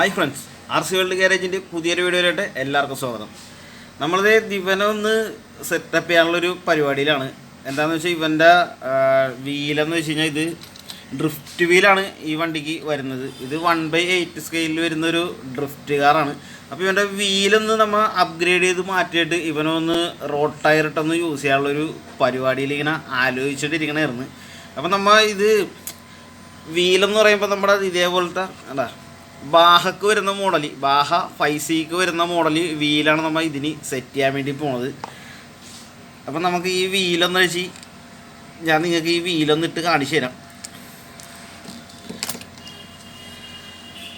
Hi friends, R C world ഗാരേജിൻ്റെ പുതിയൊരു വീഡിയോയിലോട്ട് എല്ലാവർക്കും സ്വാഗതം. നമ്മളിത് ഇവനെ ഒന്ന് സെറ്റപ്പ് ചെയ്യാനുള്ളൊരു പരിപാടിയിലാണ്. എന്താണെന്ന് വെച്ചാൽ ഇവൻ്റെ വീലെന്ന് വെച്ച് കഴിഞ്ഞാൽ ഇത് ഡ്രിഫ്റ്റ് വീലാണ് ഈ വണ്ടിക്ക് വരുന്നത്. ഇത് 1/8 സ്കെയിലിൽ വരുന്നൊരു ഡ്രിഫ്റ്റ് കാറാണ്. അപ്പോൾ ഇവൻ്റെ വീലൊന്ന് നമ്മൾ അപ്ഗ്രേഡ് ചെയ്ത് മാറ്റിയിട്ട് ഇവനൊന്ന് റോഡ് ടയർ ഇട്ടൊന്ന് യൂസ് ചെയ്യാനുള്ളൊരു പരിപാടിയിൽ ഇങ്ങനെ ആലോചിച്ചിട്ടിരിക്കണമായിരുന്നു. അപ്പോൾ നമ്മൾ ഇത് വീലെന്ന് പറയുമ്പോൾ നമ്മുടെ ഇതേപോലത്തെ അല്ല ബാഹക്ക് വരുന്ന മോഡൽ, ബാഹ 5Cക്ക് വരുന്ന മോഡൽ വീലാണ് നമ്മൾ ഇതിന് സെറ്റ് ചെയ്യാൻ വേണ്ടി പോണത്. അപ്പം നമുക്ക് ഈ വീലൊന്ന് വെച്ച് ഞാൻ നിങ്ങൾക്ക് ഈ വീലൊന്ന് ഇട്ട് കാണിച്ചു തരാം.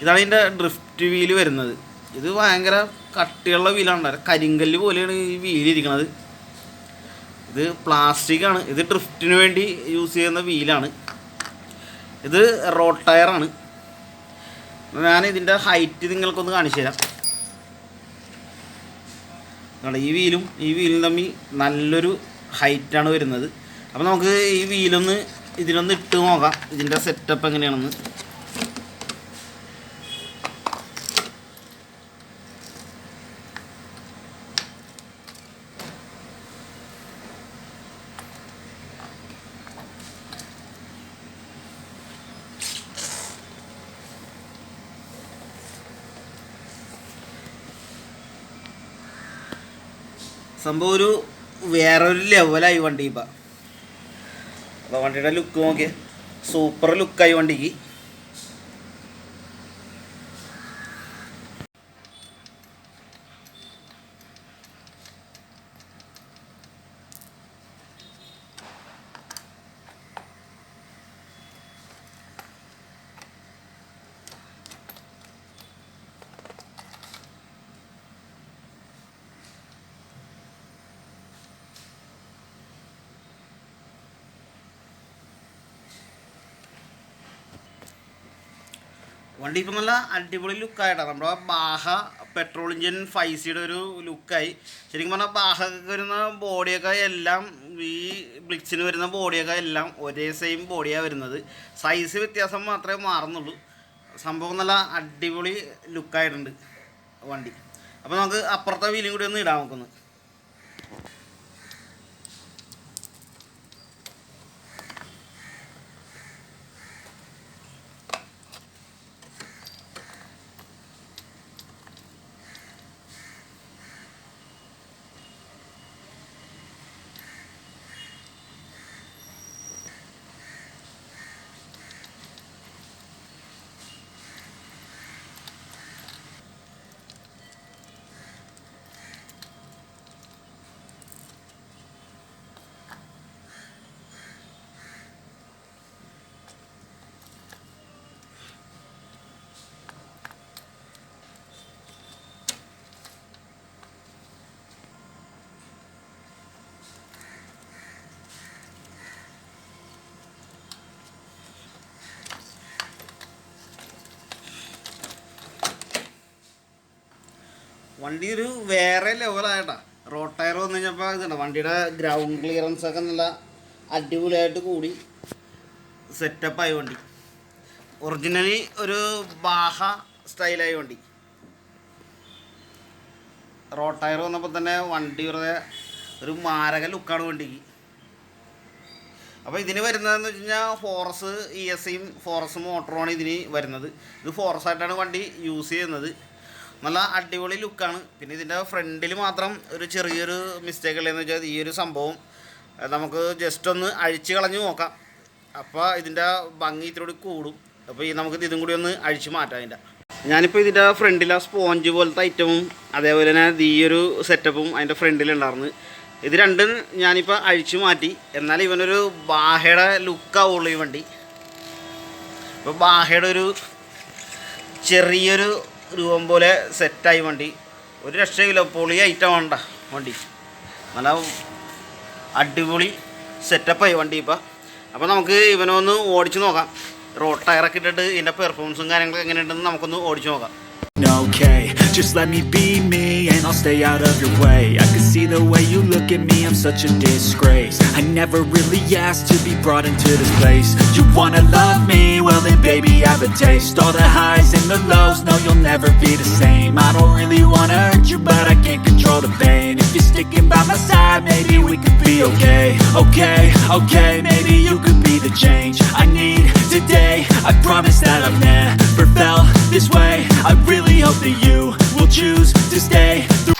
ഇതാണ് ഇതിൻ്റെ ഡ്രിഫ്റ്റ് വീല് വരുന്നത്. ഇത് ഭയങ്കര കട്ടിയുള്ള വീലാണ്, കരിങ്കല്ല് പോലെയാണ് ഈ വീലിരിക്കുന്നത്. ഇത് പ്ലാസ്റ്റിക്കാണ്. ഇത് ഡ്രിഫ്റ്റിന് വേണ്ടി യൂസ് ചെയ്യുന്ന വീലാണ്. ഇത് റോഡ് ടയറാണ്. ഞാൻ ഇതിൻ്റെ ഹൈറ്റ് നിങ്ങൾക്കൊന്ന് കാണിച്ചു തരാം. ഈ വീലും തമ്മിൽ നല്ലൊരു ഹൈറ്റാണ് വരുന്നത്. അപ്പോൾ നമുക്ക് ഈ വീലൊന്ന് ഇതിനൊന്ന് ഇട്ട് നോക്കാം, ഇതിൻ്റെ സെറ്റപ്പ് എങ്ങനെയാണെന്ന്. സംഭവം ഒരു വേറൊരു ലെവലായി വണ്ടി. ഇപ്പം അപ്പോൾ വണ്ടിയുടെ ലുക്ക് നോക്കിയേ, സൂപ്പർ ലുക്കായി വണ്ടിക്ക്. വണ്ടി ഇപ്പം നല്ല അടിപൊളി ലുക്കായിട്ടാണ്. നമ്മുടെ ബാഹ പെട്രോൾ എഞ്ചിൻ 5Cയുടെ ഒരു ലുക്കായി. ശരിക്കും പറഞ്ഞാൽ ബാഹയ്ക്ക് വരുന്ന ബോഡിയൊക്കെ എല്ലാം ഈ ബ്ലിറ്റ്സിന് വരുന്ന ബോഡിയൊക്കെ എല്ലാം ഒരേ സെയിം ബോഡിയാണ് വരുന്നത്. സൈസ് വ്യത്യാസം മാത്രമേ മാറുന്നുള്ളൂ. സംഭവം നല്ല അടിപൊളി ലുക്കായിട്ടുണ്ട് വണ്ടി. അപ്പോൾ നമുക്ക് അപ്പുറത്തെ വീലും കൂടി ഒന്ന് ഇടാൻ നോക്കുന്നു. വണ്ടി ഒരു വേറെ ലെവലായിട്ടാ. റോഡ് ടയർ വന്നു കഴിഞ്ഞപ്പോൾ ഇതുണ്ട്, വണ്ടിയുടെ ഗ്രൗണ്ട് ക്ലിയറൻസ് ഒക്കെ നല്ല അടിപൊളിയായിട്ട് കൂടി സെറ്റപ്പായി വണ്ടി. ഒറിജിനലി ഒരു ബാഹ സ്റ്റൈലായി വണ്ടി. റോഡ് ടയർ വന്നപ്പോൾ തന്നെ വണ്ടി വെറുതെ ഒരു മാരക ലുക്കാണ് വണ്ടിക്ക്. അപ്പോൾ ഇതിന് വരുന്നതെന്ന് വെച്ച് കഴിഞ്ഞാൽ ഫോറസ് ESCയും ഫോറസ് മോട്ടറുമാണ് ഇതിന് വരുന്നത്. ഇത് ഫോറസായിട്ടാണ് വണ്ടി യൂസ് ചെയ്യുന്നത്. നല്ല അടിപൊളി ലുക്കാണ്. പിന്നെ ഇതിൻ്റെ ഫ്രണ്ടിൽ മാത്രം ഒരു ചെറിയൊരു മിസ്റ്റേക്ക് ഉള്ളതെന്ന് വെച്ചാൽ ഈ ഒരു സംഭവം നമുക്ക് ജസ്റ്റ് ഒന്ന് അഴിച്ച് കളഞ്ഞ് നോക്കാം. അപ്പോൾ ഇതിൻ്റെ ഭംഗി ഇത്തിരി കൂടും. അപ്പോൾ നമുക്കിത് ഇതും കൂടി ഒന്ന് അഴിച്ച് മാറ്റാം. അതിൻ്റെ ഞാനിപ്പോൾ ഇതിൻ്റെ ഫ്രണ്ടിൽ ആ സ്പോഞ്ച് പോലത്തെ ഐറ്റവും അതേപോലെ തന്നെ ഈ ഒരു സെറ്റപ്പും അതിൻ്റെ ഫ്രണ്ടിലുണ്ടായിരുന്നു. ഇത് രണ്ടും ഞാനിപ്പോൾ അഴിച്ചു മാറ്റി. എന്നാൽ ഇവനൊരു ബാഹയുടെ ലുക്കാവുള്ളൂ ഈ വണ്ടി. ഇപ്പോൾ ബാഹയുടെ ഒരു ചെറിയൊരു രൂപം പോലെ സെറ്റായി വണ്ടി. ഒരു രക്ഷയില്ല, പൊളി ഐറ്റം വേണ്ട വണ്ടി. നല്ല അടിപൊളി സെറ്റപ്പായി വണ്ടി ഇപ്പം. അപ്പോൾ നമുക്ക് ഇവനൊന്ന് ഓടിച്ച് നോക്കാം. റോഡ് ടയറൊക്കെ ഇട്ടിട്ട് ഇതിൻ്റെ പെർഫോമൻസും കാര്യങ്ങളൊക്കെ എങ്ങനെയുണ്ടെന്ന് നമുക്കൊന്ന് ഓടിച്ച് നോക്കാം. Okay, Just let me be me and I'll stay out of your way. I can see the way you look at me, I'm such a disgrace. I never really asked to be brought into this place. You wanna love me? Well then baby have a taste. All the highs and the lows, no you'll never be the same. I don't really wanna hurt you but I can't control the pain. If you're sticking by my side, maybe we could be okay. Okay, maybe you could be the change I need today. I promise that I've never felt this way. I really hope that you will choose to stay through.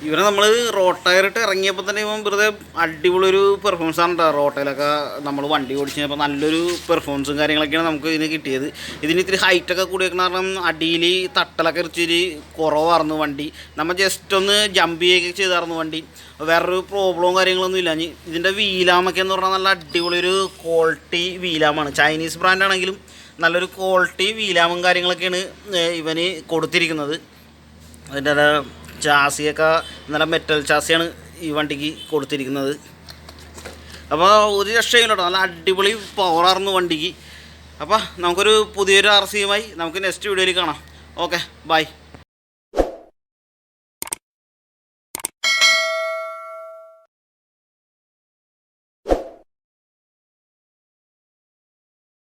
ഇവരെ നമ്മൾ റോട്ടയറിട്ട് ഇറങ്ങിയപ്പോൾ തന്നെ ഇവൻ വെറുതെ അടിപൊളി ഒരു performance ആണ് കേട്ടോ. റോട്ടയിലൊക്കെ നമ്മൾ വണ്ടി ഓടിച്ച് കഴിഞ്ഞപ്പോൾ നല്ലൊരു പെർഫോമൻസും കാര്യങ്ങളൊക്കെയാണ് നമുക്ക് ഇതിന് കിട്ടിയത്. ഇതിന് ഇത്തിരി ഹൈറ്റൊക്കെ കൂടിയേക്കുന്ന കാരണം അടിയിൽ തട്ടലൊക്കെ ഇച്ചിരി കുറവായിരുന്നു വണ്ടി. നമ്മൾ ജസ്റ്റ് ഒന്ന് ജമ്പ് ചെയ്യുകയൊക്കെ ചെയ്തായിരുന്നു വണ്ടി. വേറൊരു പ്രോബ്ലവും കാര്യങ്ങളൊന്നും ഇല്ല. ഇതിൻ്റെ വീലാമൊക്കെ എന്ന് പറഞ്ഞാൽ നല്ല അടിപൊളി ഒരു ക്വാളിറ്റി വീലാമാണ്. ചൈനീസ് ബ്രാൻഡാണെങ്കിലും നല്ലൊരു ക്വാളിറ്റി വീലാമും കാര്യങ്ങളൊക്കെയാണ് ഇവന് കൊടുത്തിരിക്കുന്നത്. അതിൻ്റെ ചാസിയൊക്കെ നല്ല മെറ്റൽ ചാസിയാണ് ഈ വണ്ടിക്ക് കൊടുത്തിരിക്കുന്നത്. അപ്പോൾ ഒരു രക്ഷയില്ല കേട്ടോ, നല്ല അടിപൊളി പവറായിരുന്നു വണ്ടിക്ക്. അപ്പോൾ നമുക്കൊരു പുതിയൊരു RC യുമായി നമുക്ക് നെക്സ്റ്റ് വീഡിയോയിൽ കാണാം. Okay, by.